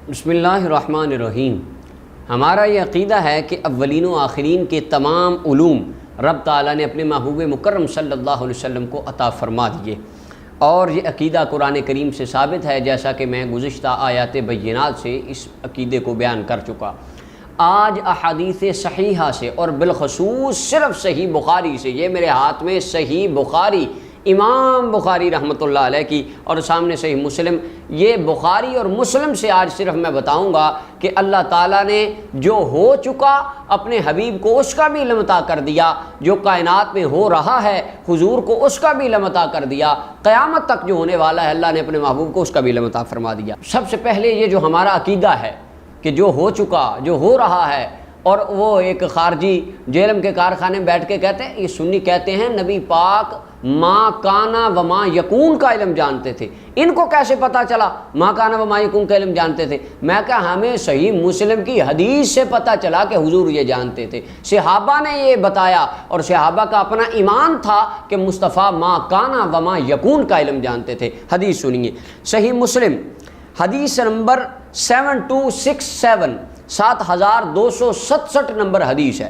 بسم اللہ الرحمن الرحیم۔ ہمارا یہ عقیدہ ہے کہ اولین و آخرین کے تمام علوم رب تعالیٰ نے اپنے محبوب مکرم صلی اللہ علیہ وسلم کو عطا فرما دیے، اور یہ عقیدہ قرآن کریم سے ثابت ہے، جیسا کہ میں گزشتہ آیات بینات سے اس عقیدے کو بیان کر چکا۔ آج احادیث صحیحہ سے اور بالخصوص صرف صحیح بخاری سے، یہ میرے ہاتھ میں صحیح بخاری، امام بخاری رحمۃ اللہ علیہ کی، اور سامنے صحیح مسلم، یہ بخاری اور مسلم سے آج صرف میں بتاؤں گا کہ اللہ تعالیٰ نے جو ہو چکا اپنے حبیب کو اس کا بھی علم عطا کر دیا، جو کائنات میں ہو رہا ہے حضور کو اس کا بھی علم عطا کر دیا، قیامت تک جو ہونے والا ہے اللہ نے اپنے محبوب کو اس کا بھی علم عطا فرما دیا۔ سب سے پہلے یہ جو ہمارا عقیدہ ہے کہ جو ہو چکا، جو ہو رہا ہے، اور وہ ایک خارجی جو علم کے کارخانے میں بیٹھ کے کہتے ہیں، یہ سنی کہتے ہیں نبی پاک ما کانا و ما یکون کا علم جانتے تھے۔ ان کو کیسے پتا چلا ما کانا و ما یکون کا علم جانتے تھے؟ میں کہا ہمیں صحیح مسلم کی حدیث سے پتا چلا کہ حضور یہ جانتے تھے، صحابہ نے یہ بتایا، اور صحابہ کا اپنا ایمان تھا کہ مصطفیٰ ما کانا و ما یکون کا علم جانتے تھے۔ حدیث سنیے، صحیح مسلم حدیث نمبر 7267، 7267 نمبر حدیث ہے۔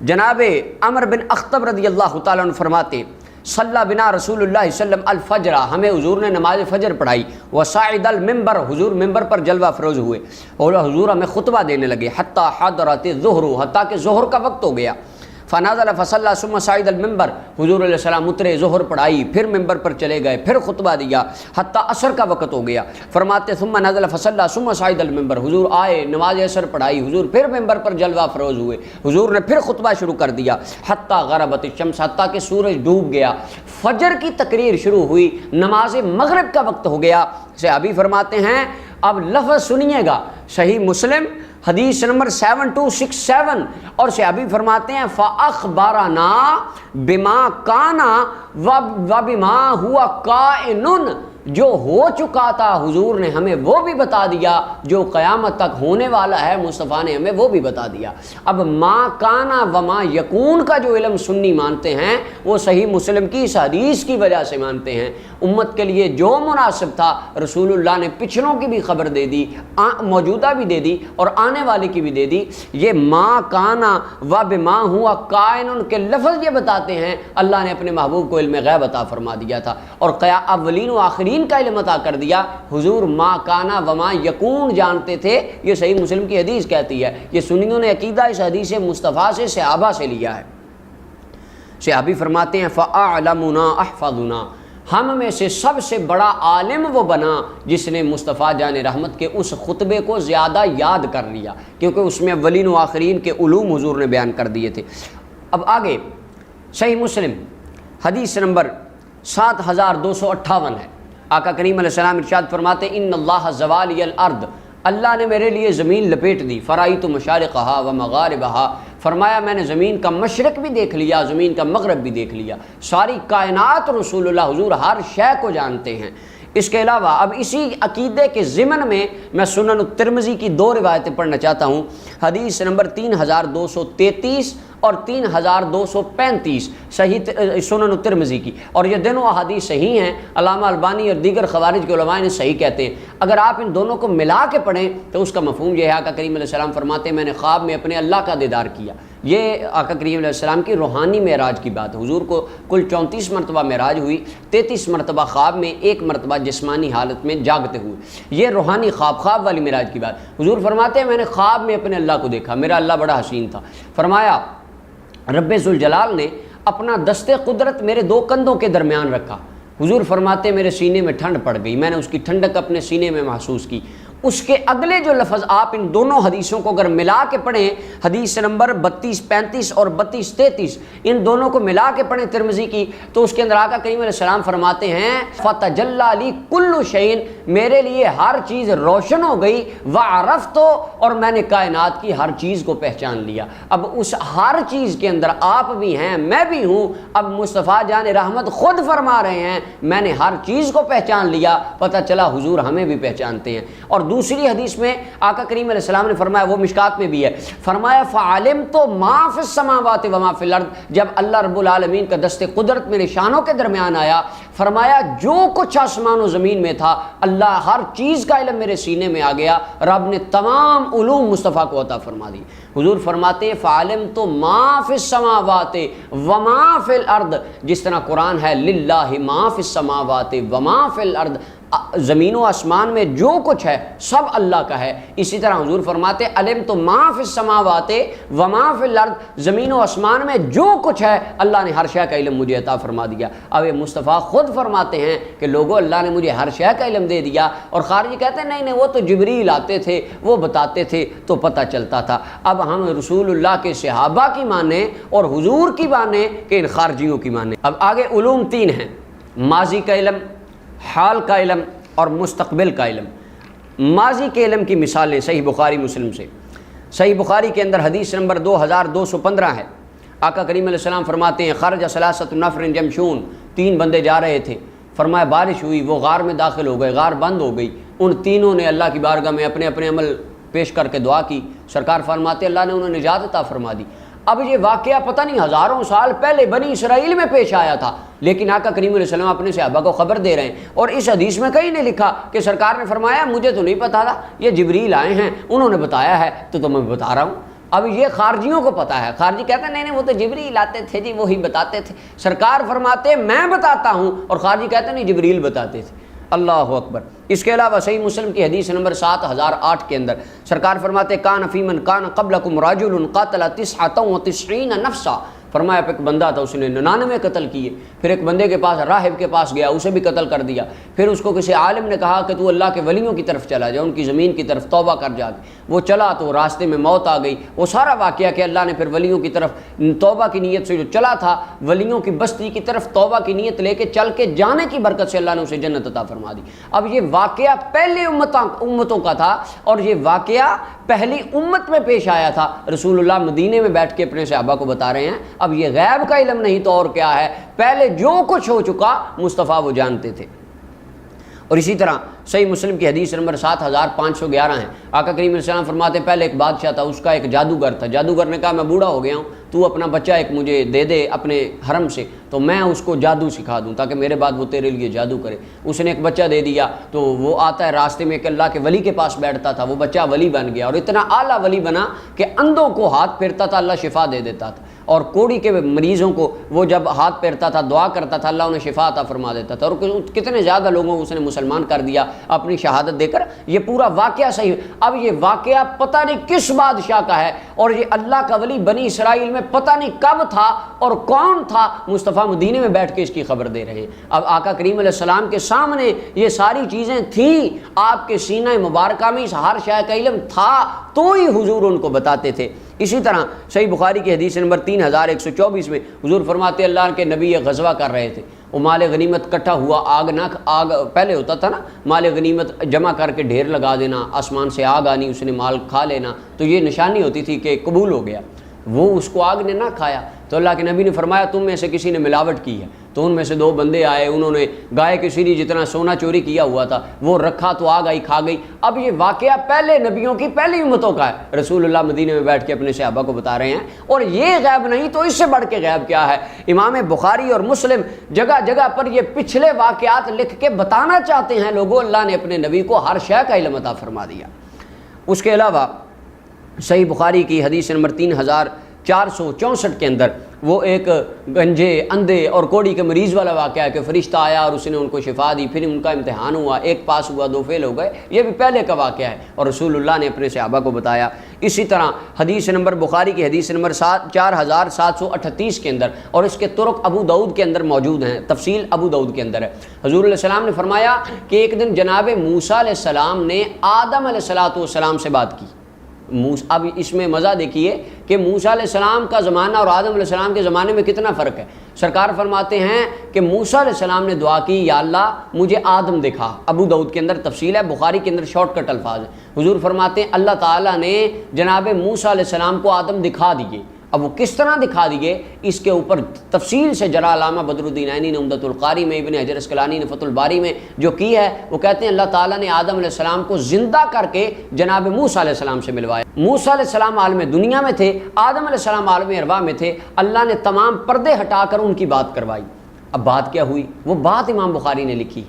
جناب عمر بن اخطب رضی اللہ تعالیٰ عنہ فرماتے، صلی بنا رسول اللہ صلی اللہ علیہ وسلم الفجر، ہمیں حضور نے نماز فجر پڑھائی، وصعد المنبر، حضور ممبر پر جلوہ افروز ہوئے اور حضور ہمیں خطبہ دینے لگے، حتی حضرت الظہر، حتیٰ کہ ظہر کا وقت ہو گیا، فنازل فصلی ثم صعد المنبر، حضور علیہ السلام اترے، ظہر پڑھائی، پھر ممبر پر چلے گئے، پھر خطبہ دیا، حتی عصر کا وقت ہو گیا، فرماتے ثم نزل فصلی ثم صعد المنبر، حضور آئے، نماز عصر پڑھائی، حضور پھر ممبر پر جلوہ افروز ہوئے، حضور نے پھر خطبہ شروع کر دیا، حتی غربت الشمس، حتیٰ کہ سورج ڈوب گیا، فجر کی تقریر شروع ہوئی، نماز مغرب کا وقت ہو گیا۔ صحابی فرماتے ہیں، اب لفظ سنیے گا، صحیح مسلم حدیث نمبر 7267، اور صحابی فرماتے ہیں فَأَخْبَرَنَا بِمَا كَانَ وَبِمَا هُوَ كَائِنٌ، جو ہو چکا تھا حضور نے ہمیں وہ بھی بتا دیا، جو قیامت تک ہونے والا ہے مصطفیٰ نے ہمیں وہ بھی بتا دیا۔ اب ما کانا و ما یکون کا جو علم سنی مانتے ہیں وہ صحیح مسلم کی اس حدیث کی وجہ سے مانتے ہیں۔ امت کے لیے جو مناسب تھا رسول اللہ نے پچھلوں کی بھی خبر دے دی، موجودہ بھی دے دی اور آنے والے کی بھی دے دی۔ یہ ما کانا و بما ہوا کائن کے لفظ یہ بتاتے ہیں اللہ نے اپنے محبوب کو علم غیب عطا فرما دیا تھا، اور اولین و آخرین کا علم عطا کر دیا۔ حضور ما کانا و ما یکون جانتے تھے، یہ صحیح مسلم کی حدیث کہتی ہے۔ یہ سنیوں نے عقیدہ اس حدیث مصطفیٰ سے صحابہ سے لیا ہے۔ صحابی فرماتے ہیں فَأَعْلَمُنَا أَحْفَظُنَا، ہم میں سے سب سے بڑا عالم وہ بنا جس نے مصطفیٰ جان رحمت کے اس خطبے کو زیادہ یاد کر لیا، کیونکہ اس میں اولین و آخرین کے علوم حضور نے بیان کر دیے تھے۔ اب آگے صحیح مسلم حدیث نمبر 7258 ہے۔ آقا کریم علیہ السلام ارشاد فرماتے ان اللہ زوالی الارض، اللہ نے میرے لیے زمین لپیٹ دی، فرائیت مشارقہا و مغاربہا، فرمایا میں نے زمین کا مشرق بھی دیکھ لیا، زمین کا مغرب بھی دیکھ لیا، ساری کائنات رسول اللہ حضور ہر شے کو جانتے ہیں۔ اس کے علاوہ اب اسی عقیدے کے ضمن میں سنن الترمذی کی 2 روایتیں پڑھنا چاہتا ہوں۔ حدیث نمبر 3233 اور 3235 صحیح سنن الترمذی کی، اور یہ دونوں احادیث صحیح ہیں، علامہ البانی اور دیگر خوارج کے علماء نے صحیح کہتے ہیں۔ اگر آپ ان دونوں کو ملا کے پڑھیں تو اس کا مفہوم یہ ہے، آقا کریم علیہ السلام فرماتے ہیں میں نے خواب میں اپنے اللہ کا دیدار کیا۔ یہ آقا کریم علیہ السلام کی روحانی معراج کی بات ہے۔ حضور کو کل 34 مرتبہ معراج ہوئی، 33 مرتبہ خواب میں، 1 مرتبہ جسمانی حالت میں جاگتے ہوئے۔ یہ روحانی خواب والی معراج کی بات۔ حضور فرماتے ہیں میں نے خواب میں اپنے اللہ کو دیکھا، میرا اللہ بڑا حسین تھا، فرمایا رب ذوالجلال نے اپنا دست قدرت میرے 2 کندھوں کے درمیان رکھا۔ حضور فرماتے میرے سینے میں ٹھنڈ پڑ گئی، میں نے اس کی ٹھنڈک اپنے سینے میں محسوس کی۔ اس کے اگلے جو لفظ آپ ان دونوں حدیثوں کو اگر ملا کے پڑھیں، حدیث نمبر 3235 اور 3233، ان دونوں کو ملا کے پڑھیں ترمذی کی، تو اس کے اندر آقا کریم علیہ السلام فرماتے ہیں فَتَجَلَّى لِي كُلُّ شَيْءٍ، میرے لیے ہر چیز روشن ہو گئی، وَعَرَفْتُ، اور میں نے کائنات کی ہر چیز کو پہچان لیا۔ اب اس ہر چیز کے اندر آپ بھی ہیں، میں بھی ہوں۔ اب مصطفیٰ جان رحمت خود فرما رہے ہیں میں نے ہر چیز کو پہچان لیا، پتہ چلا حضور ہمیں بھی پہچانتے ہیں۔ اور دوسری حدیث میں آقا کریم علیہ السلام نے فرمایا، وہ مشکات میں بھی ہے، فرمایا فَعَلِمْتُ مَا فِي السَّمَاوَاتِ وَمَا فِي الْأَرْضِ، جب اللہ رب العالمین کا دست قدرت میرے شانوں کے درمیان آیا، فرمایا جو کچھ آسمان و زمین میں تھا اللہ ہر چیز کا علم میرے سینے میں آ گیا، رب نے تمام علوم مصطفیٰ کو عطا فرما دی۔ حضور فرماتے ہیں فَعَلِمْتُ مَا فِي السَّمَاوَاتِ وَمَا فِي الْأَرْضِ، جس طرح قرآن ہے لِلَّهِ مَا فِي السَّمَاوَاتِ وَمَا فِي الْأَرْضِ، زمین و آسمان میں جو کچھ ہے سب اللہ کا ہے۔ اسی طرح حضور فرماتے علمت ما فی السماوات وما فی الارض، زمین و آسمان میں جو کچھ ہے اللہ نے ہر شے کا علم مجھے عطا فرما دیا۔ اب یہ مصطفیٰ خود فرماتے ہیں کہ لوگوں اللہ نے مجھے ہر شے کا علم دے دیا، اور خارجی کہتے ہیں نہیں وہ تو جبریل آتے تھے وہ بتاتے تھے تو پتہ چلتا تھا۔ اب ہم رسول اللہ کے صحابہ کی مانیں اور حضور کی مانیں کہ ان خارجیوں کی مانیں۔ اب آگے علوم تین ہیں، ماضی کا علم، حال کا علم اور مستقبل کا علم۔ ماضی کے علم کی مثالیں صحیح بخاری مسلم سے، صحیح بخاری کے اندر حدیث نمبر 2215 ہے۔ آقا کریم علیہ السلام فرماتے ہیں خرج ثلاثۃ نفر یمشون، 3 بندے جا رہے تھے، فرمایا بارش ہوئی، وہ غار میں داخل ہو گئے، غار بند ہو گئی، ان تینوں نے اللہ کی بارگاہ میں اپنے اپنے عمل پیش کر کے دعا کی، سرکار فرماتے اللہ نے انہیں نجات عطا فرما دی۔ اب یہ واقعہ پتہ نہیں ہزاروں سال پہلے بنی اسرائیل میں پیش آیا تھا، لیکن آقا کریم علیہ السلام اپنے صحابہ کو خبر دے رہے ہیں، اور اس حدیث میں کہیں نہیں لکھا کہ سرکار نے فرمایا مجھے تو نہیں پتا تھا، یہ جبریل آئے ہیں انہوں نے بتایا ہے تو میں بتا رہا ہوں۔ اب یہ خارجیوں کو پتا ہے، خارجی کہتے ہیں نہیں وہ تو جبریل آتے تھے جی، وہی بتاتے تھے، سرکار فرماتے میں بتاتا ہوں، اور خارجی کہتے ہیں نہیں جبریل بتاتے تھے۔ اللہ اکبر۔ اس کے علاوہ صحیح مسلم کی حدیث نمبر 7008 کے اندر سرکار فرماتے کان فی من کان قبلکم رجل قاتل 99 نفسا، فرمایا ایک بندہ تھا اس نے 99 قتل کیے، پھر ایک بندے کے پاس راہب کے پاس گیا اسے بھی قتل کر دیا، پھر اس کو کسی عالم نے کہا کہ تو اللہ کے ولیوں کی طرف چلا جا، ان کی زمین کی طرف توبہ کر جا کے، وہ چلا تو راستے میں موت آ گئی، وہ سارا واقعہ کہ اللہ نے پھر ولیوں کی طرف توبہ کی نیت سے جو چلا تھا، ولیوں کی بستی کی طرف توبہ کی نیت لے کے چل کے جانے کی برکت سے اللہ نے اسے جنت عطا فرما دی۔ اب یہ واقعہ پہلے امتوں کا تھا، اور یہ واقعہ پہلی امت میں پیش آیا تھا، رسول اللہ مدینے میں بیٹھ کے اپنے صحابہ کو بتا رہے ہیں۔ اب یہ غیب کا علم نہیں تو اور کیا ہے، پہلے جو کچھ ہو چکا مصطفیٰ وہ جانتے تھے۔ اور اسی طرح صحیح مسلم کی حدیث نمبر 7511 ہے، آقا کریم علیہ السلام فرماتے ہیں پہلے ایک بادشاہ تھا، اس کا ایک جادوگر تھا، جادوگر نے کہا میں بوڑھا ہو گیا ہوں، تو اپنا بچہ ایک مجھے دے دے اپنے حرم سے تو میں اس کو جادو سکھا دوں تاکہ میرے بعد وہ تیرے لیے جادو کرے۔ اس نے ایک بچہ دے دیا تو وہ آتا ہے راستے میں ایک اللہ کے ولی کے پاس بیٹھتا تھا، وہ بچہ ولی بن گیا، اور اتنا اعلیٰ ولی بنا کہ اندھوں کو ہاتھ پھیرتا تھا اللہ شفا دے دیتا تھا، اور کوڑی کے مریضوں کو وہ جب ہاتھ پھیرتا تھا دعا کرتا تھا اللہ انہیں شفا عطا فرما دیتا تھا، اور کتنے زیادہ لوگوں کو اس نے مسلمان کر دیا اپنی شہادت دے کر۔ یہ پورا واقعہ صحیح۔ اب یہ واقعہ پتہ نہیں کس بادشاہ کا ہے، اور یہ اللہ کا ولی بنی اسرائیل میں پتہ نہیں کب تھا اور کون تھا، مصطفیٰ مدینے میں بیٹھ کے اس کی خبر دے رہے ہیں۔ اب آقا کریم علیہ السلام کے سامنے یہ ساری چیزیں تھیں، آپ کے سینہ مبارکہ میں ہر شے کا علم تھا تو ہی حضور ان کو بتاتے تھے۔ اسی طرح صحیح بخاری کی حدیث نمبر 3124 میں حضور فرماتے اللہ کے نبی یہ غزوہ کر رہے تھے، وہ مال غنیمت کٹھا ہوا، آگ پہلے ہوتا تھا نا، مال غنیمت جمع کر کے ڈھیر لگا دینا، آسمان سے آگ آنی، اس نے مال کھا لینا، تو یہ نشانی ہوتی تھی کہ قبول ہو گیا۔ وہ اس کو آگ نے نہ کھایا تو اللہ کے نبی نے فرمایا تم میں سے کسی نے ملاوٹ کی ہے، تو ان میں سے 2 بندے آئے، انہوں نے گائے کے سری جتنا سونا چوری کیا ہوا تھا وہ رکھا تو آگ آئی کھا گئی۔ اب یہ واقعہ پہلے نبیوں کی پہلی امتوں کا ہے، رسول اللہ مدینے میں بیٹھ کے اپنے صحابہ کو بتا رہے ہیں، اور یہ غیب نہیں تو اس سے بڑھ کے غیب کیا ہے۔ امام بخاری اور مسلم جگہ جگہ پر یہ پچھلے واقعات لکھ کے بتانا چاہتے ہیں لوگوں اللہ نے اپنے نبی کو ہر شے کا علم عطا فرما دیا۔ اس کے علاوہ صحیح بخاری کی حدیث نمبر 3464 کے اندر وہ ایک گنجے اندھے اور کوڑی کے مریض والا واقعہ ہے کہ فرشتہ آیا اور اس نے ان کو شفا دی، پھر ان کا امتحان ہوا، ایک پاس ہوا 2 فیل ہو گئے، یہ بھی پہلے کا واقعہ ہے اور رسول اللہ نے اپنے صحابہ کو بتایا۔ اسی طرح حدیث نمبر بخاری کی حدیث نمبر 4738 کے اندر، اور اس کے طرق ابو داؤد کے اندر موجود ہیں، تفصیل ابو داؤد کے اندر ہے، حضور علیہ السلام نے فرمایا کہ ایک دن جناب موسیٰ علیہ السلام نے آدم علیہ السلام سے بات کی۔ اب اس میں مزہ دیکھیے کہ موسیٰ علیہ السلام کا زمانہ اور آدم علیہ السلام کے زمانے میں کتنا فرق ہے۔ سرکار فرماتے ہیں کہ موسیٰ علیہ السلام نے دعا کی یا اللہ مجھے آدم دکھا، ابو داؤد کے اندر تفصیل ہے، بخاری کے اندر شارٹ کٹ الفاظ ہیں۔ حضور فرماتے ہیں اللہ تعالیٰ نے جناب موسیٰ علیہ السلام کو آدم دکھا دیے۔ اب وہ کس طرح دکھا دیے، اس کے اوپر تفصیل سے جرا علامہ بدرالدین عینی نے عمدۃ القاری میں، ابن حجر اسقلانی نے فتح الباری میں جو کی ہے، وہ کہتے ہیں اللہ تعالیٰ نے آدم علیہ السلام کو زندہ کر کے جناب موسیٰ علیہ السلام سے ملوایا۔ موسیٰ علیہ السلام عالم دنیا میں تھے، آدم علیہ السلام عالم ارواح میں تھے، اللہ نے تمام پردے ہٹا کر ان کی بات کروائی۔ اب بات کیا ہوئی؟ وہ بات امام بخاری نے لکھی۔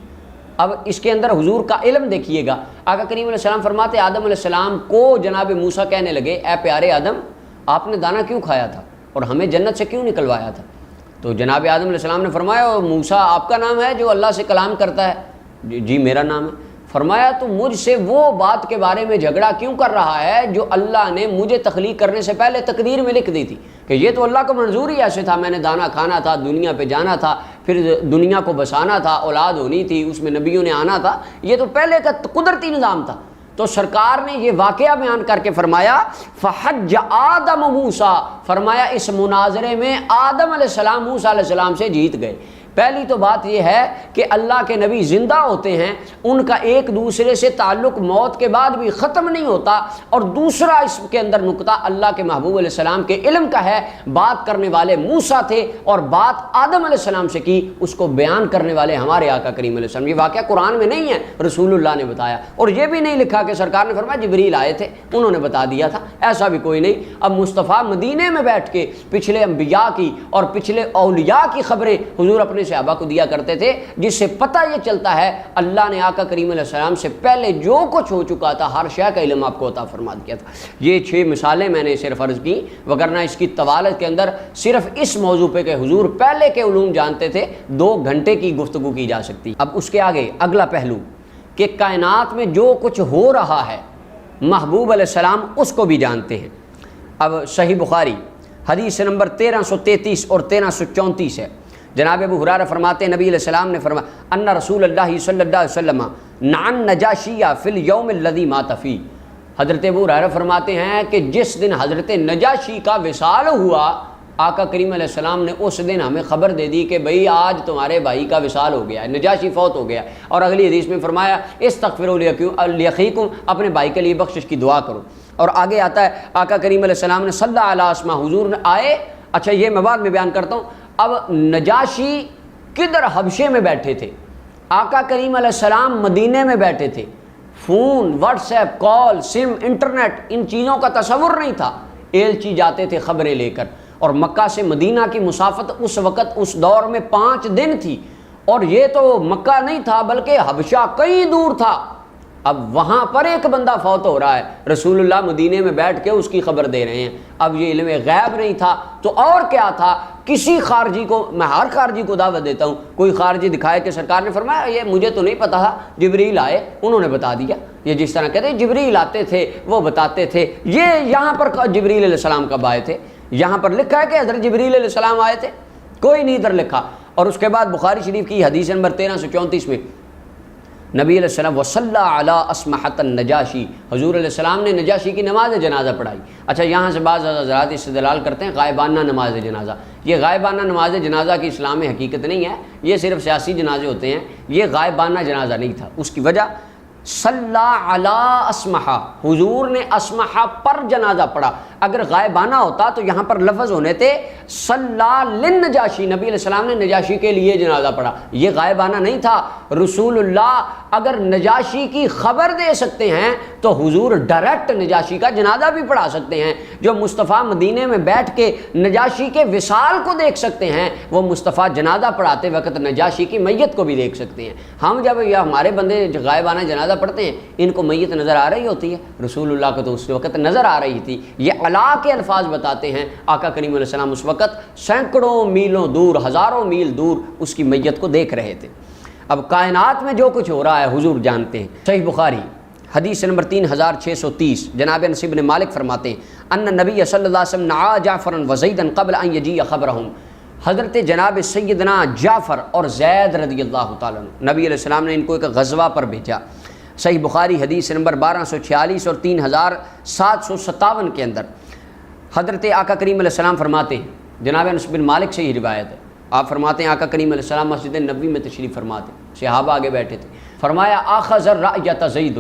اب اس کے اندر حضور کا علم دیکھیے گا، آقا کریم علیہ السلام فرماتے آدم علیہ السلام کو جناب موسیٰ کہنے لگے، اے پیارے آدم، آپ نے دانا کیوں کھایا تھا اور ہمیں جنت سے کیوں نکلوایا تھا؟ تو جناب آدم علیہ السلام نے فرمایا، موسیٰ آپ کا نام ہے جو اللہ سے کلام کرتا ہے؟ جی میرا نام ہے۔ فرمایا تو مجھ سے وہ بات کے بارے میں جھگڑا کیوں کر رہا ہے جو اللہ نے مجھے تخلیق کرنے سے پہلے تقدیر میں لکھ دی تھی کہ یہ تو اللہ کا منظور ہی ایسے تھا، میں نے دانا کھانا تھا، دنیا پہ جانا تھا، پھر دنیا کو بسانا تھا، اولاد ہونی تھی، اس میں نبیوں نے آنا تھا، یہ تو پہلے کا قدرتی نظام تھا۔ تو سرکار نے یہ واقعہ بیان کر کے فرمایا فحج آدم موسیٰ، فرمایا اس مناظرے میں آدم علیہ السلام موسیٰ علیہ السلام سے جیت گئے۔ پہلی تو بات یہ ہے کہ اللہ کے نبی زندہ ہوتے ہیں، ان کا ایک دوسرے سے تعلق موت کے بعد بھی ختم نہیں ہوتا، اور دوسرا اس کے اندر نقطہ اللہ کے محبوب علیہ السلام کے علم کا ہے، بات کرنے والے موسیٰ تھے اور بات آدم علیہ السلام سے کی، اس کو بیان کرنے والے ہمارے آقا کریم علیہ السلام۔ یہ واقعہ قرآن میں نہیں ہے، رسول اللہ نے بتایا، اور یہ بھی نہیں لکھا کہ سرکار نے فرمایا جبریل آئے تھے انہوں نے بتا دیا تھا، ایسا بھی کوئی نہیں۔ اب مصطفیٰ مدینے میں بیٹھ کے پچھلے انبیاء کی اور پچھلے اولیاء کی خبریں حضور اپنے صحابہ کو دیا کرتے تھے، جس سے پتہ یہ چلتا ہے اللہ نے آقا کریم علیہ السلام سے پہلے جو کچھ ہو چکا تھا ہر شے کا علم آپ کو عطا فرما دیا تھا۔ یہ 6 مثالیں میں نے صرف عرض کی، وگرنہ اس کی طوالت کے اندر صرف اس موضوع پہ کہ حضور پہلے کے علوم جانتے تھے 2 گھنٹے کی گفتگو کی جا سکتی۔ اب اس کے آگے اگلا پہلو کہ کائنات میں جو کچھ ہو رہا ہے محبوب علیہ السلام اس کو بھی جانتے ہیں۔ اب صحیح بخاری حدیث نمبر 1333 اور 1334 ہے، جناب ابو ہریرہ فرماتے ہیں نبی علیہ السلام نے فرمایا ان رسول اللہ صلی اللہ علیہ وسلم نعن نجاشیہ فی الیوم الذی مات فیہ، حضرت ابو ہریرہ فرماتے ہیں کہ جس دن حضرت نجاشی کا وصال ہوا، آقا کریم علیہ السلام نے اس دن ہمیں خبر دے دی کہ بھئی آج تمہارے بھائی کا وصال ہو گیا ہے، نجاشی فوت ہو گیا، اور اگلی حدیث میں فرمایا استغفروا لاخیکم، اپنے بھائی کے لیے بخشش کی دعا کرو۔ اور آگے آتا ہے آقا کریم علیہ السلام نے صلی اللہ علیہ وسلم، حضور نے آئے، اچھا یہ میں بعد میں بیان کرتا ہوں۔ اب نجاشی کدھر حبشے میں بیٹھے تھے، آقا کریم علیہ السلام مدینے میں بیٹھے تھے، فون، واٹس ایپ، کال، سم، انٹرنیٹ، ان چیزوں کا تصور نہیں تھا، ایلچی جاتے تھے خبریں لے کر، اور مکہ سے مدینہ کی مسافت اس وقت اس دور میں 5 دن تھی، اور یہ تو مکہ نہیں تھا بلکہ حبشہ کئی دور تھا۔ اب وہاں پر ایک بندہ فوت ہو رہا ہے، رسول اللہ مدینے میں بیٹھ کے اس کی خبر دے رہے ہیں۔ اب یہ علم غیب نہیں تھا تو اور کیا تھا؟ کسی خارجی کو، میں ہر خارجی کو دعوت دیتا ہوں، کوئی خارجی دکھائے کہ سرکار نے فرمایا یہ مجھے تو نہیں پتا تھا، جبریل آئے انہوں نے بتا دیا، یہ جس طرح کہتے ہیں جبریل آتے تھے وہ بتاتے تھے، یہ یہاں پر جبریل علیہ السلام کب آئے تھے؟ یہاں پر لکھا ہے کہ حضرت جبریل علیہ السلام آئے تھے؟ کوئی نہیں ادھر لکھا۔ اور اس کے بعد بخاری شریف کی حدیث نمبر 1334 میں نبی علیہ السلام وصلی علی اسمحۃ النجاشی، حضور علیہ السلام نے نجاشی کی نماز جنازہ پڑھائی۔ اچھا یہاں سے بعض حضرات استدلال کرتے ہیں غائبانہ نماز جنازہ، یہ غائبانہ نماز جنازہ کی اسلام میں حقیقت نہیں ہے، یہ صرف سیاسی جنازے ہوتے ہیں، یہ غائبانہ جنازہ نہیں تھا۔ اس کی وجہ صلی علی اسمحہ، حضور نے اسمحہ پر جنازہ پڑھا، اگر غائبانہ ہوتا تو یہاں پر لفظ ہونے تھے صلی للنجاشی، نبی علیہ السلام نے نجاشی کے لیے جنازہ پڑھا، یہ غائبانہ نہیں تھا۔ رسول اللہ اگر نجاشی کی خبر دے سکتے ہیں تو حضور ڈائریکٹ نجاشی کا جنازہ بھی پڑھا سکتے ہیں۔ جو مصطفیٰ مدینے میں بیٹھ کے نجاشی کے وصال کو دیکھ سکتے ہیں، وہ مصطفیٰ جنازہ پڑھاتے وقت نجاشی کی میت کو بھی دیکھ سکتے ہیں۔ ہم جب یہ ہمارے بندے غائبانہ جنازہ پڑھتے ہیں، ان کو میت نظر آ رہی ہوتی ہے، رسول اللہ کو تو اس وقت نظر آ رہی تھی۔ یہ علا کے الفاظ بتاتے ہیں، آقا کریم علیہ السلام اس وقت سینکڑوں میلوں دور، ہزاروں میل دور اس کی میت کو دیکھ رہے تھے۔ اب کائنات میں جو کچھ ہو رہا ہے حضور جانتے ہیں۔ صحیح بخاری حدیث نمبر 3630، جناب انس بن مالک فرماتے ہیں ان نبی صلی اللہ علیہ وسلم نعا جعفرا وزیدا قبل ان یجیء خبرهم، حضرت جناب سیدنا جعفر اور زید رضی اللہ تعالیٰ عنہ، نبی علیہ السلام نے ان کو ایک غزوہ پر بھیجا۔ صحیح بخاری حدیث نمبر 1246 اور 3757 کے اندر حضرت آقا کریم علیہ السلام فرماتے ہیں، جناب انس بن مالک سے ہی روایت ہے، آپ فرماتے ہیں آقا کریم علیہ السلام مسجد نبوی میں تشریف فرماتے، صحابہ آگے بیٹھے تھے، فرمایا آخذ الرأیۃ زید،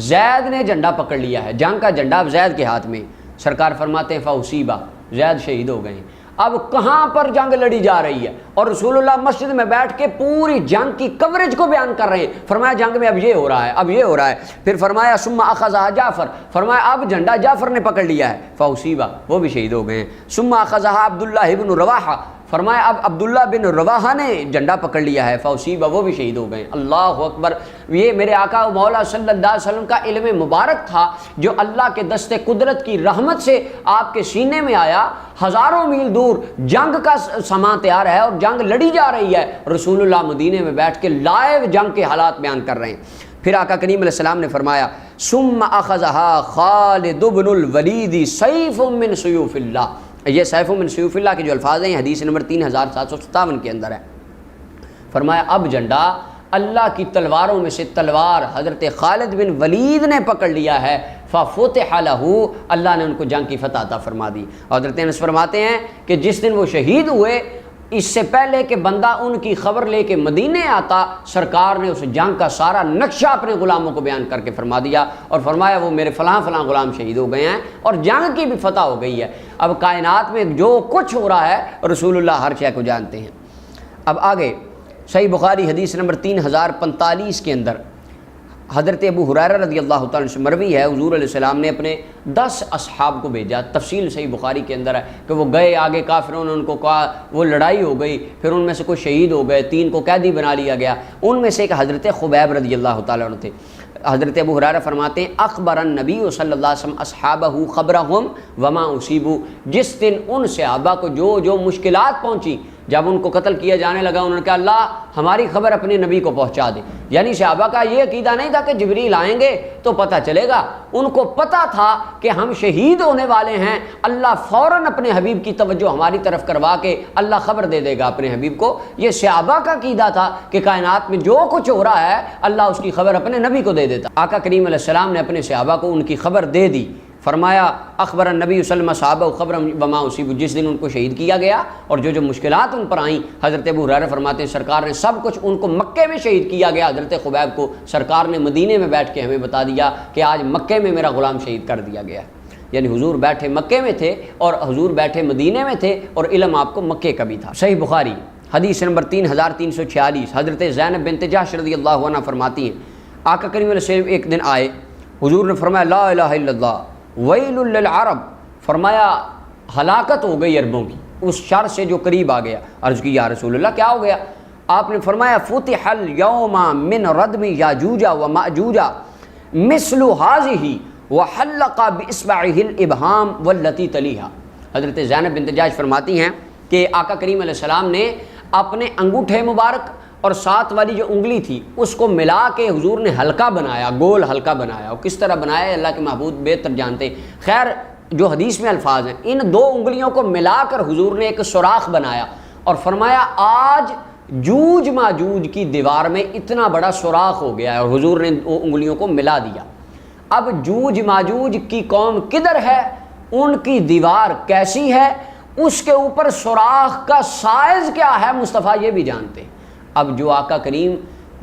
زید نے جھنڈا پکڑ لیا ہے، جنگ کا جھنڈا اب زید کے ہاتھ میں، سرکار فرماتے ہیں فاصیبہ، زید شہید ہو گئے ہیں۔ اب کہاں پر جنگ لڑی جا رہی ہے اور رسول اللہ مسجد میں بیٹھ کے پوری جنگ کی کوریج کو بیان کر رہے ہیں۔ فرمایا جنگ میں اب یہ ہو رہا ہے، اب یہ ہو رہا ہے۔ پھر فرمایا ثم اخذها جعفر، فرمایا اب جھنڈا جعفر نے پکڑ لیا ہے، فاصیبہ، وہ بھی شہید ہو گئے ہیں۔ ثم اخذها عبداللہ بن رواحہ، فرمایا اب عبداللہ بن رواحہ نے جھنڈا پکڑ لیا ہے، فاصیبہ، وہ بھی شہید ہو گئے۔ اللہ اکبر! یہ میرے آقا و مولا صلی اللہ علیہ وسلم کا علم مبارک تھا جو اللہ کے دست قدرت کی رحمت سے آپ کے سینے میں آیا۔ ہزاروں میل دور جنگ کا سامان تیار ہے اور جنگ لڑی جا رہی ہے، رسول اللہ مدینے میں بیٹھ کے لائیو جنگ کے حالات بیان کر رہے ہیں۔ پھر آقا کریم علیہ السلام نے فرمایا ثم اخذها خالد بن الولید سیف من سیوف اللہ، یہ سیف من سیوف اللہ کے جو الفاظ ہیں حدیث نمبر 3757 کے اندر ہے۔ فرمایا اب جھنڈا اللہ کی تلواروں میں سے تلوار حضرت خالد بن ولید نے پکڑ لیا ہے، ففتح لہ، اللہ نے ان کو جنگ کی فتح عطا فرما دی۔ حضرت انس فرماتے ہیں کہ جس دن وہ شہید ہوئے، اس سے پہلے کہ بندہ ان کی خبر لے کے مدینے آتا، سرکار نے اس جنگ کا سارا نقشہ اپنے غلاموں کو بیان کر کے فرما دیا اور فرمایا وہ میرے فلاں فلاں غلام شہید ہو گئے ہیں اور جنگ کی بھی فتح ہو گئی ہے۔ اب کائنات میں جو کچھ ہو رہا ہے رسول اللہ ہر شے کو جانتے ہیں۔ اب آگے صحیح بخاری حدیث نمبر 3045 کے اندر حضرت ابو ہریرہ رضی اللہ تعالیٰ عنہ سے مروی ہے، حضور علیہ السلام نے اپنے 10 اصحاب کو بھیجا، تفصیل صحیح بخاری کے اندر ہے کہ وہ گئے آگے، کافروں نے ان کو کہا، وہ لڑائی ہو گئی، پھر ان میں سے کوئی شہید ہو گئے، 3 کو قیدی بنا لیا گیا۔ ان میں سے ایک حضرت خبیب رضی اللہ تعالیٰ عنہ تھے۔ حضرت ابو ہریرہ فرماتے ہیں اخبر النبی صلی اللہ علیہ وسلم اصحابہ خبرہم وما اصیبوا، جس دن ان صحابہ کو جو مشکلات پہنچی، جب ان کو قتل کیا جانے لگا، انہوں نے کہا اللہ ہماری خبر اپنے نبی کو پہنچا دے۔ یعنی صحابہ کا یہ عقیدہ نہیں تھا کہ جبریل آئیں گے تو پتہ چلے گا، ان کو پتہ تھا کہ ہم شہید ہونے والے ہیں، اللہ فوراً اپنے حبیب کی توجہ ہماری طرف کروا کے اللہ خبر دے دے گا اپنے حبیب کو۔ یہ صحابہ کا عقیدہ تھا کہ کائنات میں جو کچھ ہو رہا ہے اللہ اس کی خبر اپنے نبی کو دے دیتا۔ آقا کریم علیہ السلام نے اپنے صحابہ کو ان کی خبر دے دی۔ فرمایا اخبر النبی صلی اللہ علیہ وسلم صحابہ خبر وما اصیبوا، جس دن ان کو شہید کیا گیا اور جو مشکلات ان پر آئیں، حضرت ابو ہریرہ فرماتے ہیں سرکار نے سب کچھ ان کو مکے میں شہید کیا گیا، حضرت خبیب کو سرکار نے مدینے میں بیٹھ کے ہمیں بتا دیا کہ آج مکے میں میرا غلام شہید کر دیا گیا ہے۔ یعنی حضور بیٹھے مکے میں تھے اور حضور بیٹھے مدینے میں تھے اور علم آپ کو مکے کا بھی تھا۔ صحیح بخاری حدیث نمبر 3346 حضرت زینب بنت جحش رضی اللہ عنہ فرماتی ہیں آقا کریم علیہ السلام ایک دن آئے، حضور نے فرمایا لا الہ الا اللہ ویل للعرب، فرمایا ہلاکت ہو گئی عربوں کی اس شر سے جو قریب آ گیا۔ عرض کی یا رسول اللہ کیا ہو گیا؟ آپ نے فرمایا فتح اليوم من ردم یاجوج و ماجوج مثل هذه وحلق باصبعه الابهام والتي تلیها۔ حضرت زینب بنت جحش فرماتی ہیں کہ آقا کریم علیہ السلام نے اپنے انگوٹھے مبارک اور ساتھ والی جو انگلی تھی اس کو ملا کے حضور نے حلقہ بنایا، گول حلقہ بنایا۔ اور کس طرح بنایا اللہ کے محبوب بہتر جانتے۔ خیر جو حدیث میں الفاظ ہیں، ان 2 انگلیوں کو ملا کر حضور نے ایک سوراخ بنایا اور فرمایا آج جوج ماجوج کی دیوار میں اتنا بڑا سوراخ ہو گیا ہے، اور حضور نے وہ انگلیوں کو ملا دیا۔ اب جوج ماجوج کی قوم کدھر ہے، ان کی دیوار کیسی ہے، اس کے اوپر سوراخ کا سائز کیا ہے، مصطفیٰ یہ بھی جانتے ہیں۔ اب جو آقا کریم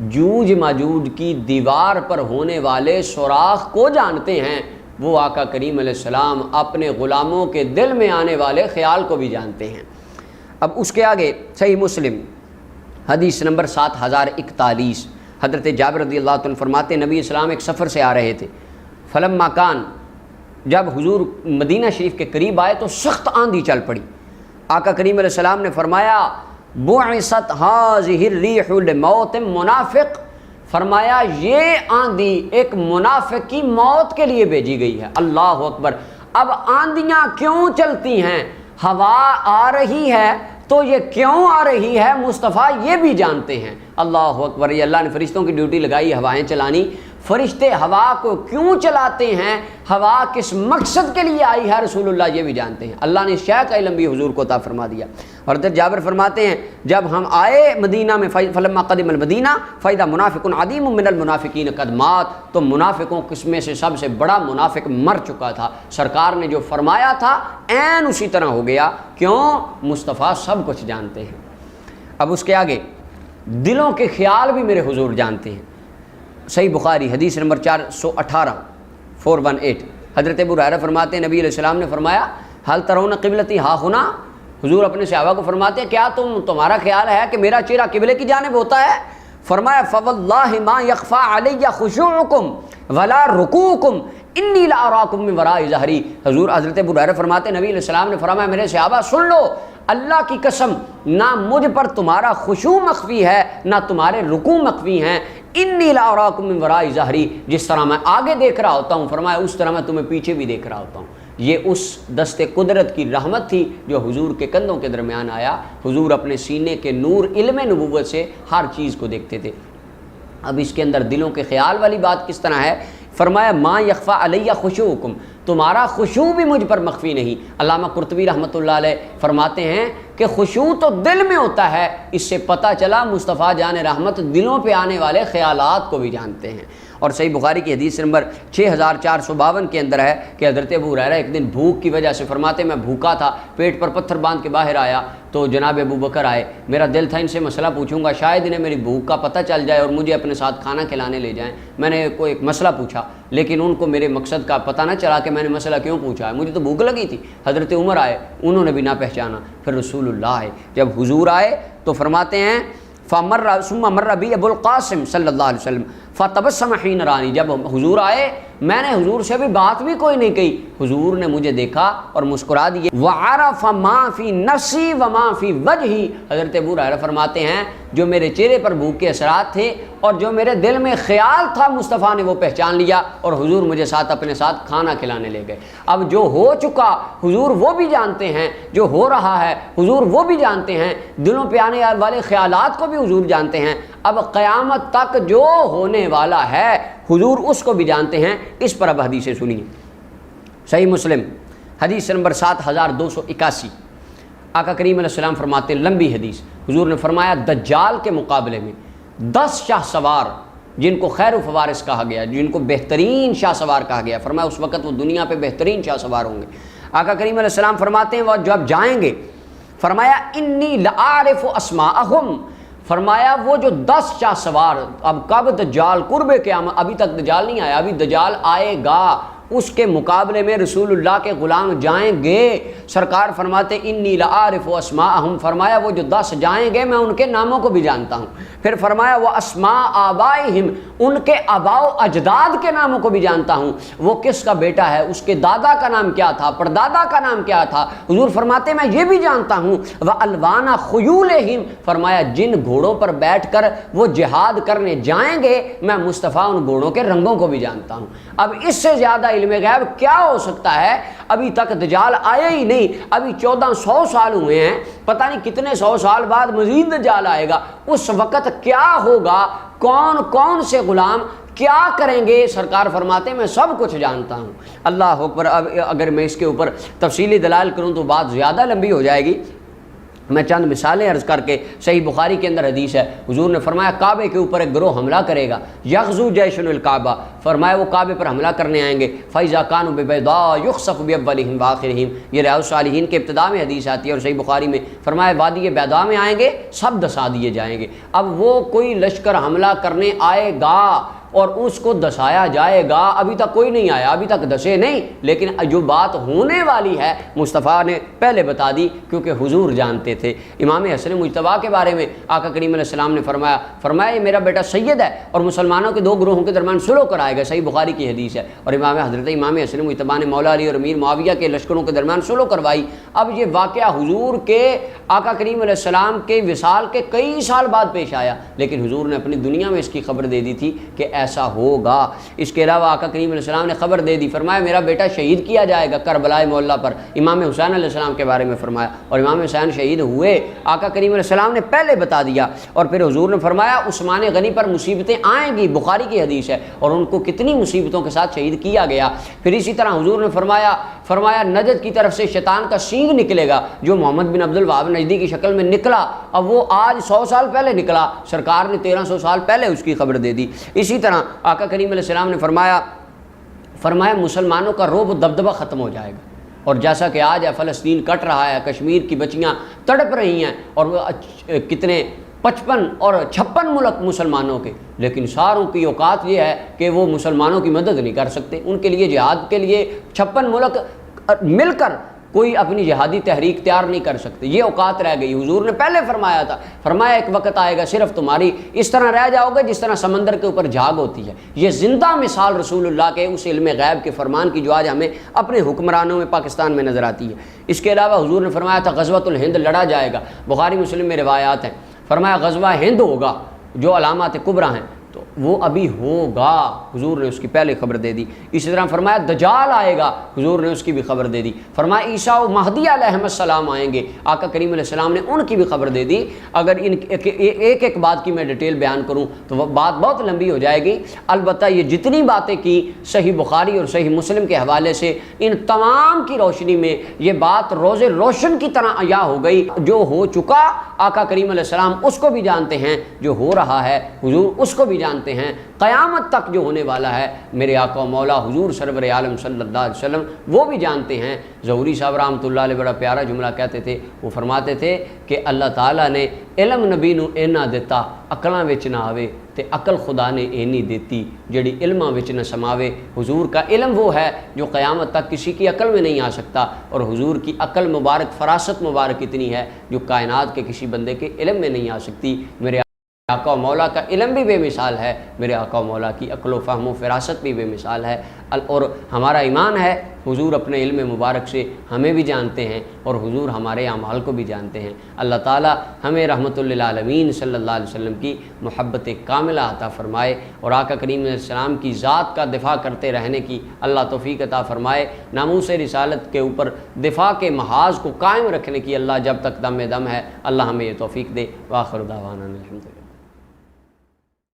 جوج ماجوج کی دیوار پر ہونے والے سوراخ کو جانتے ہیں، وہ آقا کریم علیہ السلام اپنے غلاموں کے دل میں آنے والے خیال کو بھی جانتے ہیں۔ اب اس کے آگے صحیح مسلم حدیث نمبر 7041 حضرت جابر رضی اللہ عنہ فرماتے نبی اسلام ایک سفر سے آ رہے تھے، فلما کان، جب حضور مدینہ شریف کے قریب آئے تو سخت آندھی چل پڑی۔ آقا کریم علیہ السلام نے فرمایا بعثت هذه الريح لموت منافق، فرمایا یہ آندھی ایک منافق کی موت کے لیے بھیجی گئی ہے۔ اللہ اکبر! اب آندیاں کیوں چلتی ہیں؟ ہوا آ رہی ہے تو یہ کیوں آ رہی ہے مصطفیٰ یہ بھی جانتے ہیں۔ اللہ اکبر! یہ اللہ نے فرشتوں کی ڈیوٹی لگائی ہوائیں چلانی۔ فرشتے ہوا کو کیوں چلاتے ہیں، ہوا کس مقصد کے لیے آئی ہے، رسول اللہ یہ بھی جانتے ہیں۔ اللہ نے شے کا علم بھی حضور کو عطا فرما دیا۔ اور حضرت جابر فرماتے ہیں جب ہم آئے مدینہ میں فلما قدم المدینہ فإذا منافق عظیم من المنافقین قد مات، تو منافقوں میں سے سب سے بڑا منافق مر چکا تھا۔ سرکار نے جو فرمایا تھا عین اسی طرح ہو گیا۔ کیوں؟ مصطفیٰ سب کچھ جانتے ہیں۔ اب اس کے آگے دلوں کے خیال بھی میرے حضور جانتے ہیں۔ صحیح بخاری حدیث نمبر 418 418 حضرت ابو ہریرہ فرماتے ہیں نبی علیہ السلام نے فرمایا حل ترون قبلتی ہا ہونا، حضور اپنے صحابہ کو فرماتے ہیں کیا تمہارا خیال ہے کہ میرا چہرہ قبلے کی جانب ہوتا ہے؟ فرمایا فواللہ ما یخفی علی خشوعکم ولا رکوعکم انی لاراکم من وراء ظہری۔ حضرت ابو ہریرہ فرماتے ہیں نبی علیہ السلام نے فرمایا میرے صحابہ سن لو، اللہ کی قسم نہ مجھ پر تمہارا خشوع مخفی ہے نہ تمہارے رکوع مخفی ہیں، انی لاراکم من وراء ظہری، جس طرح میں آگے دیکھ رہا ہوتا ہوں فرمایا اس طرح میں تمہیں پیچھے بھی دیکھ رہا ہوتا ہوں۔ یہ اس دست قدرت کی رحمت تھی جو حضور کے کندھوں کے درمیان آیا۔ حضور اپنے سینے کے نور علم نبوت سے ہر چیز کو دیکھتے تھے۔ اب اس کے اندر دلوں کے خیال والی بات کس طرح ہے؟ فرمایا ما یخفی علی خشوعکم، تمہارا خشوع بھی مجھ پر مخفی نہیں۔ علامہ قرطبی رحمۃ اللہ علیہ فرماتے ہیں کہ خشوع تو دل میں ہوتا ہے، اس سے پتہ چلا مصطفیٰ جان رحمت دلوں پہ آنے والے خیالات کو بھی جانتے ہیں۔ اور صحیح بخاری کی حدیث نمبر 6452 کے اندر ہے کہ حضرت ابو ہریرہ ایک دن بھوک کی وجہ سے فرماتے میں بھوکا تھا، پیٹ پر پتھر باندھ کے باہر آیا تو جناب ابو بکر آئے، میرا دل تھا ان سے مسئلہ پوچھوں گا، شاید انہیں میری بھوک کا پتہ چل جائے اور مجھے اپنے ساتھ کھانا کھلانے لے جائیں۔ میں نے کوئی ایک مسئلہ پوچھا لیکن ان کو میرے مقصد کا پتہ نہ چلا کہ میں نے مسئلہ کیوں پوچھا ہے، مجھے تو بھوک لگی تھی۔ حضرت عمر آئے، انہوں نے بھی نہ پہچانا، پھر رسول اللہ آئے، جب حضور آئے تو فرماتے ہیں ثم مر بی ابو القاسم صلی اللہ علیہ وسلم فتبسم حین رانی، جب حضور آئے میں نے حضور سے بھی بات بھی کوئی نہیں کہی، حضور نے مجھے دیکھا اور مسکرا دیے۔ وعرف ما فی نفسی وما فی وجہی، حضرت ابو ہریرہ فرماتے ہیں جو میرے چہرے پر بھوک کے اثرات تھے اور جو میرے دل میں خیال تھا مصطفیٰ نے وہ پہچان لیا اور حضور مجھے اپنے ساتھ کھانا کھلانے لے گئے۔ اب جو ہو چکا حضور وہ بھی جانتے ہیں، جو ہو رہا ہے حضور وہ بھی جانتے ہیں، دلوں پہ آنے والے خیالات کو بھی حضور جانتے ہیں۔ اب قیامت تک جو ہونے والا ہے حضور اس کو بھی جانتے ہیں۔ اس پر اب حدیثیں سنیے۔ صحیح مسلم حدیث نمبر 7281، آقا کریم علیہ السلام فرماتے ہیں لمبی حدیث، حضور نے فرمایا دجال کے مقابلے میں 10 شاہ سوار جن کو خیر و فوارس کہا گیا، جن کو بہترین شاہ سوار کہا گیا، فرمایا اس وقت وہ دنیا پہ بہترین شاہ سوار ہوں گے۔ آقا کریم علیہ السلام فرماتے ہیں وہ جب جائیں گے فرمایا انی لعارف اسماءہم، فرمایا وہ جو 10 شاہ سوار، اب کب دجال قرب قیامت، ابھی تک دجال نہیں آیا، ابھی دجال آئے گا، اس کے مقابلے میں رسول اللہ کے غلام جائیں گے۔ سرکار فرماتے انی لعارف اسماءہم، فرمایا وہ جو 10 جائیں گے میں ان کے ناموں کو بھی جانتا ہوں۔ پھر فرمایا وہ اسماء آبائہم، ان کے آباء و اجداد کے ناموں کو بھی جانتا ہوں، وہ کس کا بیٹا ہے، اس کے دادا کا نام کیا تھا، پردادا کا نام کیا تھا۔ حضور فرماتے میں یہ بھی جانتا ہوں وَأَلْوَانَ خُيُولِهِمْ، فرمایا جن گھوڑوں پر بیٹھ کر وہ جہاد کرنے جائیں گے میں مصطفیٰ ان گھوڑوں کے رنگوں کو بھی جانتا ہوں۔ اب اس سے زیادہ علم غیب کیا ہو سکتا ہے؟ ابھی تک دجال آئے ہی نہیں، ابھی 1400 سال ہوئے ہیں، پتہ نہیں کتنے 100 سال بعد مزید دجال آئے گا، اس وقت کیا ہوگا، کون کون سے غلام کیا کریں گے، سرکار فرماتے ہیں میں سب کچھ جانتا ہوں۔ اللہ اکبر۔ اب اگر میں اس کے اوپر تفصیلی دلائل کروں تو بات زیادہ لمبی ہو جائے گی، میں چند مثالیں عرض کر کے، صحیح بخاری کے اندر حدیث ہے، حضور نے فرمایا کعبے کے اوپر ایک گروہ حملہ کرے گا، یغزو جیش الکعبہ، فرمایا وہ کعبے پر حملہ کرنے آئیں گے، فَإِذَا كَانُوا بِبَيْضَاءَ يُخْسَفُ بِأَوَّلِهِمْ وَآخِرِهِمْ، یہ ریاض الصالحین کے ابتدا میں حدیث آتی ہے اور صحیح بخاری میں فرمایا وادی بیضاء میں آئیں گے، سب دسا دیے جائیں گے۔ اب وہ کوئی لشکر حملہ کرنے آئے گا اور اس کو دسایا جائے گا، ابھی تک کوئی نہیں آیا، ابھی تک دسے نہیں، لیکن جو بات ہونے والی ہے مصطفیٰ نے پہلے بتا دی کیونکہ حضور جانتے تھے۔ امام حسن مجتبیٰ کے بارے میں آقا کریم علیہ السلام نے فرمایا یہ میرا بیٹا سید ہے اور مسلمانوں کے 2 گروہوں کے درمیان صلح کرائے گا، صحیح بخاری کی حدیث ہے، اور حضرت امام حسن مجتبیٰ نے مولا علی اور امیر معاویہ کے لشکروں کے درمیان صلح کروائی۔ اب یہ واقعہ حضور کے آقا کریم علیہ السلام کے وصال کے کئی سال بعد پیش آیا، لیکن حضور نے اپنی دنیا میں اس کی خبر دے دی تھی کہ ایسا ہوگا۔ اس کے علاوہ آقا کریم علیہ السلام نے خبر دے دی، فرمایا میرا بیٹا شہید کیا جائے گا کربلا معلیٰ پر، امام حسین علیہ السلام کے بارے میں فرمایا، اور امام حسین شہید ہوئے، آقا کریم علیہ السلام نے پہلے بتا دیا۔ اور پھر حضور نے فرمایا عثمان غنی پر مصیبتیں آئیں گی، بخاری کی حدیث ہے، اور ان کو کتنی مصیبتوں کے ساتھ شہید کیا گیا۔ پھر اسی طرح حضور نے فرمایا نجد کی طرف سے شیطان کا سینگ نکلے گا جو محمد بن عبد الوہاب نجدی کی شکل میں نکلا، اب وہ آج 100 سال پہلے نکلا، سرکار نے 1300 سال پہلے اس کی خبر دے دی۔ اسی طرح آقا کریم علیہ السلام نے فرمایا مسلمانوں کا رعب و دبدبہ ختم ہو جائے گا، اور جیسا کہ آج ہے فلسطین کٹ رہا ہے، کشمیر کی بچیاں تڑپ رہی ہیں، اور کتنے 55 اور 56 ملک مسلمانوں کے، لیکن ساروں کی اوقات یہ ہے کہ وہ مسلمانوں کی مدد نہیں کر سکتے، ان کے لیے جہاد کے لیے 56 ملک مل کر کوئی اپنی جہادی تحریک تیار نہیں کر سکتے، یہ اوقات رہ گئی۔ حضور نے پہلے فرمایا تھا، فرمایا ایک وقت آئے گا صرف تمہاری اس طرح رہ جاؤ گے جس طرح سمندر کے اوپر جھاگ ہوتی ہے۔ یہ زندہ مثال رسول اللہ کے اس علم غیب کے فرمان کی جو آج ہمیں اپنے حکمرانوں میں پاکستان میں نظر آتی ہے۔ اس کے علاوہ حضور نے فرمایا تھا غزوۃ الہند لڑا جائے گا، بخاری مسلم میں روایات ہیں، فرمایا غزوہ ہند ہوگا، جو علامات کبریٰ ہیں تو وہ ابھی ہوگا، حضور نے اس کی پہلے خبر دے دی۔ اسی طرح فرمایا دجال آئے گا، حضور نے اس کی بھی خبر دے دی۔ فرمایا عیسیٰ و مہدی علیہ السلام آئیں گے، آقا کریم علیہ السلام نے ان کی بھی خبر دے دی۔ اگر ان ایک ایک بات کی میں ڈیٹیل بیان کروں تو وہ بات بہت لمبی ہو جائے گی۔ البتہ یہ جتنی باتیں کی صحیح بخاری اور صحیح مسلم کے حوالے سے، ان تمام کی روشنی میں یہ بات روز روشن کی طرح عیاں ہو گئی۔ جو ہو چکا آقا کریم علیہ السلام اس کو بھی جانتے ہیں، جو ہو رہا ہے حضور اس کو بھی جانتے ہیں، قیامت تک جو ہونے والا ہے میرے آقا و مولا حضور سرور عالم صلی اللہ علیہ وسلم وہ بھی جانتے ہیں۔ ظہوری صاحب رحمۃ اللہ علیہ بڑا پیارا جملہ کہتے تھے، وہ فرماتے تھے کہ اللہ تعالیٰ نے علم نبی نو اینا دیتا عقلاں وچ نہ آوے تے عقل خدا نے اینی دیتی جڑی علماں وچ نہ سماوے۔ حضور کا علم وہ ہے جو قیامت تک کسی کی عقل میں نہیں آ سکتا، اور حضور کی عقل مبارک، فراست مبارک اتنی ہے جو کائنات کے کسی بندے کے علم میں نہیں آ سکتی۔ میرے آقا و مولا کا علم بھی بے مثال ہے، میرے آقا و مولا کی عقل و فہم و فراست بھی بے مثال ہے، اور ہمارا ایمان ہے حضور اپنے علم مبارک سے ہمیں بھی جانتے ہیں اور حضور ہمارے اعمال کو بھی جانتے ہیں۔ اللہ تعالی ہمیں رحمت للعالمین صلی اللہ علیہ وسلم کی محبت کاملہ عطا فرمائے، اور آقا کریم علیہ السلام کی ذات کا دفاع کرتے رہنے کی اللہ توفیق عطا فرمائے، ناموس رسالت کے اوپر دفاع کے محاذ کو قائم رکھنے کی اللہ جب تک دم ہے اللہ ہمیں یہ توفیق دے۔ وآخر دعوانا الحمدللہ۔